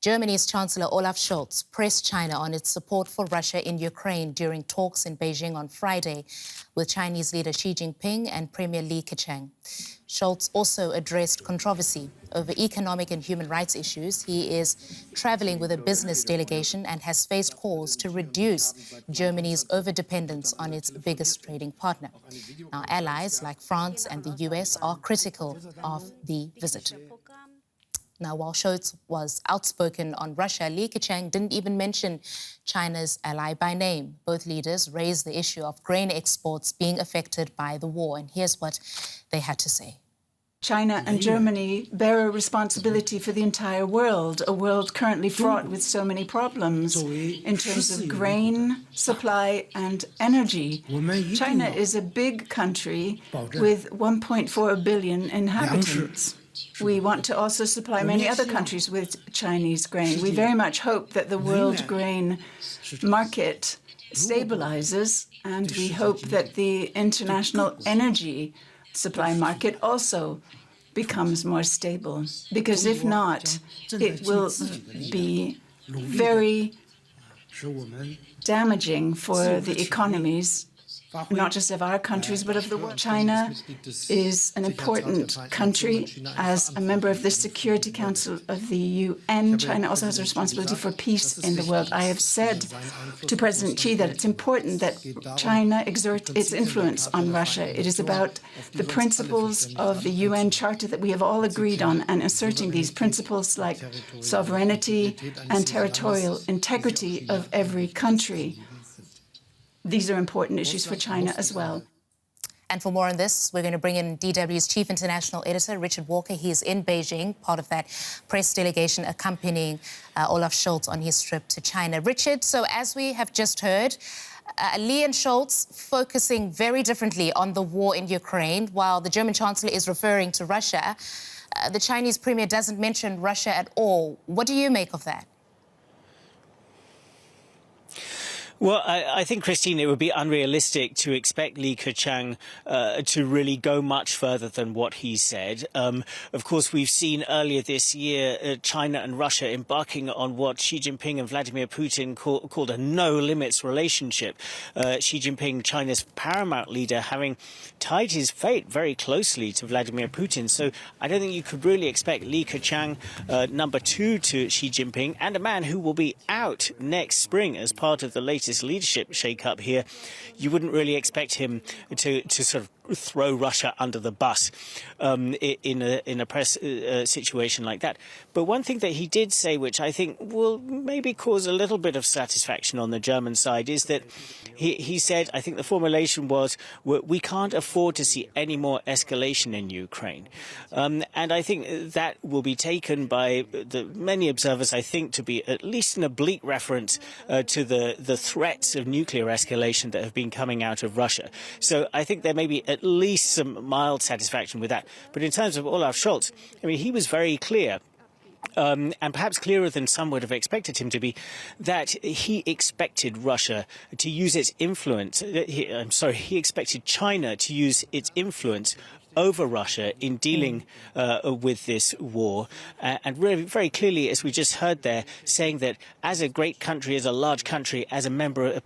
Germany's Chancellor Olaf Scholz pressed China on its support for Russia in Ukraine during talks in Beijing on Friday with Chinese leader Xi Jinping and Premier Keqiang. Scholz also addressed controversy over economic and human rights issues. He is traveling with a business delegation and has faced calls to reduce Germany's overdependence on its biggest trading partner. Now, allies like France and the US are critical of the visit. Now, while Scholz was outspoken on Russia, Keqiang didn't even mention China's ally by name. Both leaders raised the issue of grain exports being affected by the war. And here's what they had to say. China and Germany bear a responsibility for the entire world, a world currently fraught with so many problems in terms of grain supply and energy. China is a big country with 1.4 billion inhabitants. We want to also supply many other countries with Chinese grain. We very much hope that the world grain market stabilizes, and we hope that the international energy supply market also becomes more stable. Because if not, it will be very damaging for the economies, not just of our countries, but of the world. China is an important country. As a member of the Security Council of the UN, China also has a responsibility for peace in the world. I have said to President Xi that it's important that China exert its influence on Russia. It is about the principles of the UN Charter that we have all agreed on, and asserting these principles like sovereignty and territorial integrity of every country. These are important issues for China as well. And for more on this, we're going to bring in DW's Chief International Editor, Richard Walker. He is in Beijing, part of that press delegation accompanying Olaf Scholz on his trip to China. Richard, so as we have just heard, Li and Scholz focusing very differently on the war in Ukraine, while the German Chancellor is referring to Russia. The Chinese Premier doesn't mention Russia at all. What do you make of that? Well, I think, Christine, it would be unrealistic to expect Keqiang to really go much further than what he said. Of course, we've seen earlier this year China and Russia embarking on what Xi Jinping and Vladimir Putin called a no-limits relationship. Xi Jinping, China's paramount leader, having tied his fate very closely to Vladimir Putin. So I don't think you could really expect Keqiang, number two to Xi Jinping, and a man who will be out next spring as part of the latest leadership shake-up here. You wouldn't really expect him to sort of throw Russia under the bus in a press situation like that. But one thing that he did say, which I think will maybe cause a little bit of satisfaction on the German side, is that he said, I think the formulation was, we can't afford to see any more escalation in Ukraine. And I think that will be taken by the many observers, I think, to be at least an oblique reference to the threats of nuclear escalation that have been coming out of Russia. So I think there may be at least some mild satisfaction with that. But in terms of Olaf Scholz, I mean, he was very clear, and perhaps clearer than some would have expected him to be, that he expected Russia to use its influence. He expected China to use its influence over Russia in dealing with this war. And really, very clearly, as we just heard there, saying that as a great country, as a large country, as a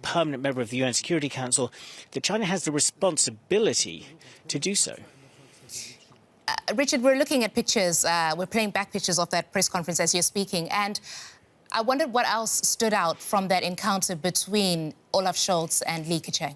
permanent member of the UN Security Council, that China has the responsibility to do so. Richard, we're looking at pictures, we're playing back pictures of that press conference as you're speaking, and I wondered what else stood out from that encounter between Olaf Scholz and Keqiang.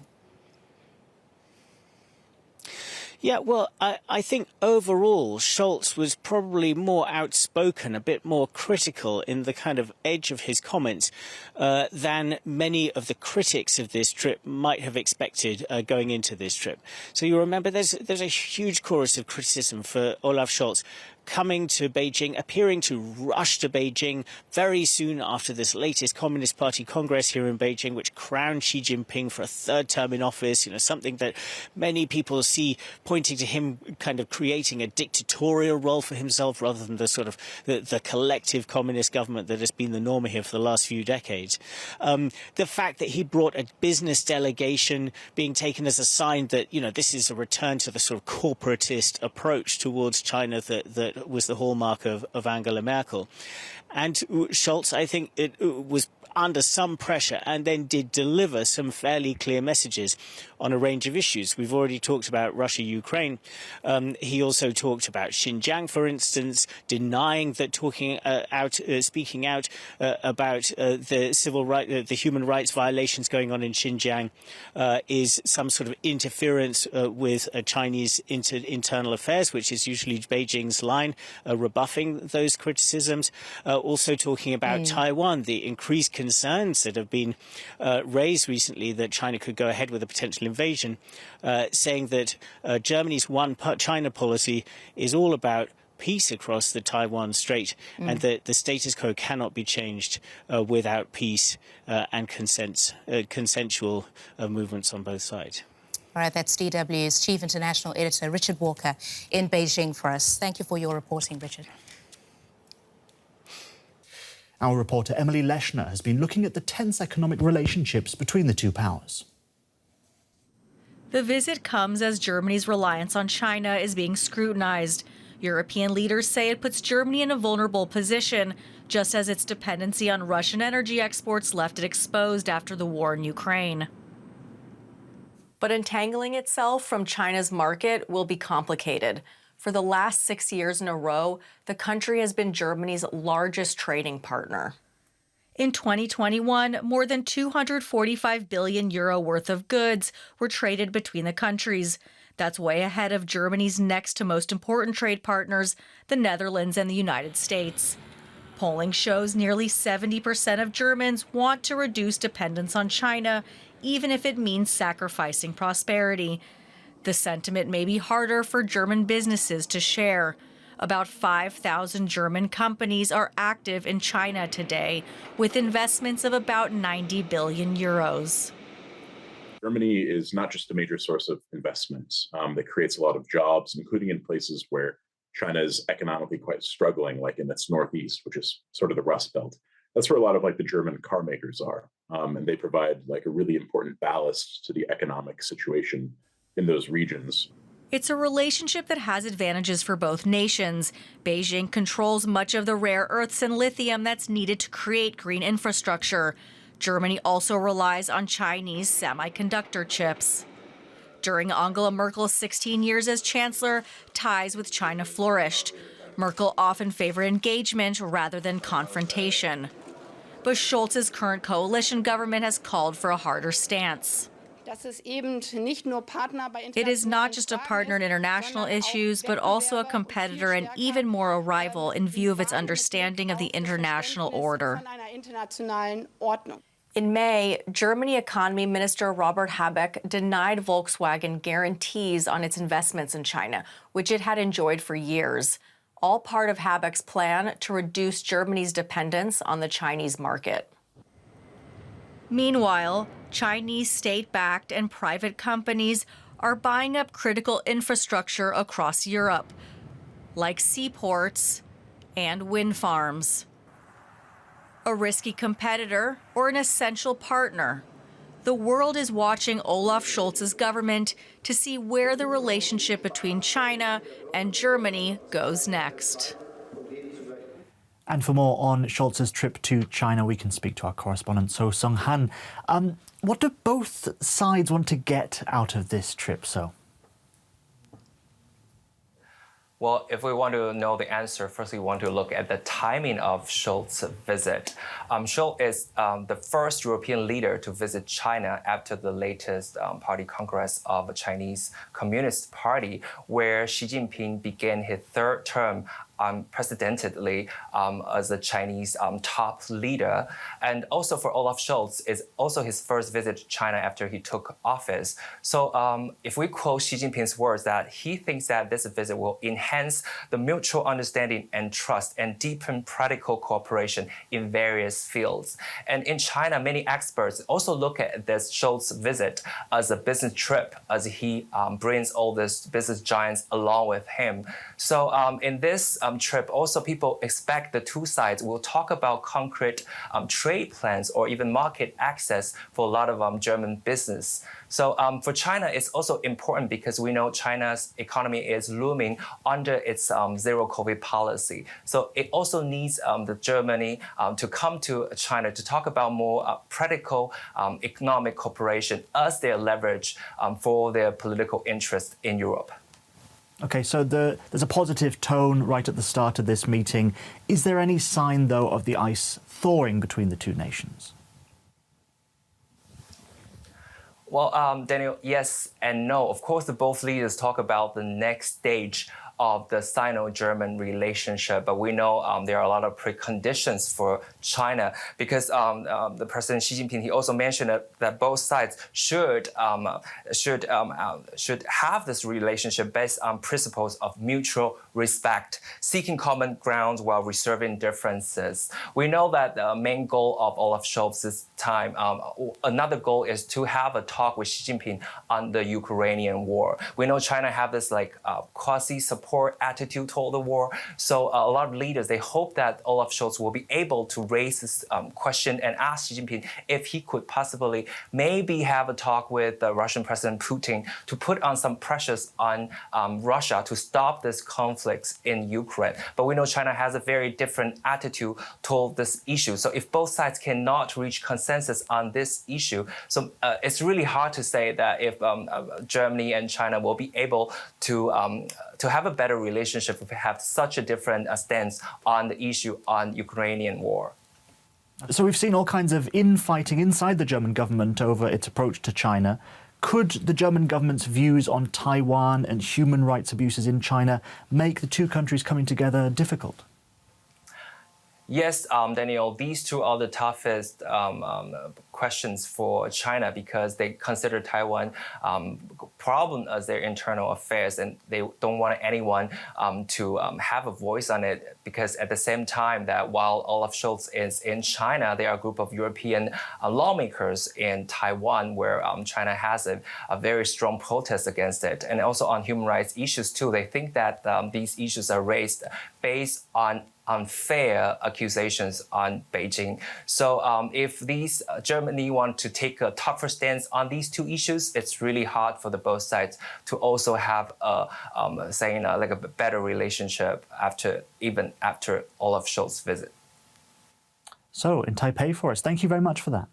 Yeah, well, I think overall Scholz was probably more outspoken, a bit more critical in the kind of edge of his comments than many of the critics of this trip might have expected going into this trip. So you remember there's a huge chorus of criticism for Olaf Scholz coming to Beijing, appearing to rush to Beijing very soon after this latest Communist Party Congress here in Beijing, which crowned Xi Jinping for a third term in office, something that many people see pointing to him kind of creating a dictatorial role for himself rather than the sort of the collective communist government that has been the norm here for the last few decades. The fact that he brought a business delegation being taken as a sign that, this is a return to the sort of corporatist approach towards China that was the hallmark of Angela Merkel. And Scholz, I think, it was under some pressure and then did deliver some fairly clear messages on a range of issues. We've already talked about Russia-Ukraine. He also talked about Xinjiang, for instance, denying that speaking out about the civil right, the human rights violations going on in Xinjiang is some sort of interference with Chinese internal affairs, which is usually Beijing's line, rebuffing those criticisms. Also talking about Taiwan, the increased concerns that have been raised recently that China could go ahead with a potential invasion, saying that Germany's one China policy is all about peace across the Taiwan Strait and that the status quo cannot be changed without peace and consensual movements on both sides. All right, that's DW's Chief International Editor, Richard Walker, in Beijing for us. Thank you for your reporting, Richard. Our reporter Emily Leschner has been looking at the tense economic relationships between the two powers. The visit comes as Germany's reliance on China is being scrutinized. European leaders say it puts Germany in a vulnerable position, just as its dependency on Russian energy exports left it exposed after the war in Ukraine. But untangling itself from China's market will be complicated. For the last 6 years in a row, the country has been Germany's largest trading partner. In 2021, more than 245 billion euro worth of goods were traded between the countries. That's way ahead of Germany's next to most important trade partners, the Netherlands and the United States. Polling shows nearly 70% of Germans want to reduce dependence on China, even if it means sacrificing prosperity. The sentiment may be harder for German businesses to share. About 5,000 German companies are active in China today, with investments of about 90 billion euros. Germany is not just a major source of investments that creates a lot of jobs, including in places where China is economically quite struggling, like in its northeast, which is sort of the Rust Belt. That's where a lot of the German car makers are. And they provide a really important ballast to the economic situation in those regions. It's a relationship that has advantages for both nations. Beijing controls much of the rare earths and lithium that's needed to create green infrastructure. Germany also relies on Chinese semiconductor chips. During Angela Merkel's 16 years as chancellor, ties with China flourished. Merkel often favored engagement rather than confrontation. But Scholz's current coalition government has called for a harder stance. It is not just a partner in international issues, but also a competitor and even more a rival in view of its understanding of the international order. In May, Germany Economy Minister Robert Habeck denied Volkswagen guarantees on its investments in China, which it had enjoyed for years, all part of Habeck's plan to reduce Germany's dependence on the Chinese market. Meanwhile, Chinese state-backed and private companies are buying up critical infrastructure across Europe, like seaports and wind farms. A risky competitor or an essential partner? The world is watching Olaf Scholz's government to see where the relationship between China and Germany goes next. And for more on Scholz's trip to China, we can speak to our correspondent, So Sung Han. What do both sides want to get out of this trip, So? Well, if we want to know the answer, first we want to look at the timing of Scholz's visit. Scholz is the first European leader to visit China after the latest party congress of the Chinese Communist Party, where Xi Jinping began his third term unprecedentedly as a Chinese top leader. And also for Olaf Scholz, is also his first visit to China after he took office. So if we quote Xi Jinping's words, that he thinks that this visit will enhance the mutual understanding and trust and deepen practical cooperation in various fields. And in China, many experts also look at this Scholz visit as a business trip, as he brings all these business giants along with him. So in this trip, also people expect the two sides will talk about concrete trade plans or even market access for a lot of German business. So for China, it's also important because we know China's economy is looming under its zero COVID policy. So it also needs the Germany to come to China to talk about more practical economic cooperation as their leverage for their political interest in Europe. OK, so there's a positive tone right at the start of this meeting. Is there any sign, though, of the ice thawing between the two nations? Well, Daniel, yes and no. Of course, both leaders talk about the next stage of the Sino-German relationship, but we know there are a lot of preconditions for China because the President Xi Jinping, he also mentioned that both sides should have this relationship based on principles of mutual respect, seeking common ground while reserving differences. We know that the main goal of Olaf Scholz's time, another goal is to have a talk with Xi Jinping on the Ukrainian war. We know China have this quasi-support attitude toward the war. So a lot of leaders, they hope that Olaf Scholz will be able to raise this question and ask Xi Jinping if he could possibly maybe have a talk with Russian President Putin to put on some pressures on Russia to stop this conflict in Ukraine. But we know China has a very different attitude toward this issue. So if both sides cannot reach consensus on this issue, so it's really hard to say that if Germany and China will be able to have a better relationship if we have such a different stance on the issue on Ukrainian war. So we've seen all kinds of infighting inside the German government over its approach to China. Could the German government's views on Taiwan and human rights abuses in China make the two countries coming together difficult? Yes, Daniel, these two are the toughest questions for China because they consider Taiwan problem as their internal affairs and they don't want anyone to have a voice on it because at the same time that while Olaf Scholz is in China, there are a group of European lawmakers in Taiwan where China has a very strong protest against it. And also on human rights issues too, they think that these issues are raised based on unfair accusations on Beijing. So if these Germany want to take a tougher stance on these two issues, it's really hard for the both sides to also have a better relationship after Olaf Scholz's visit. So in Taipei for us, thank you very much for that.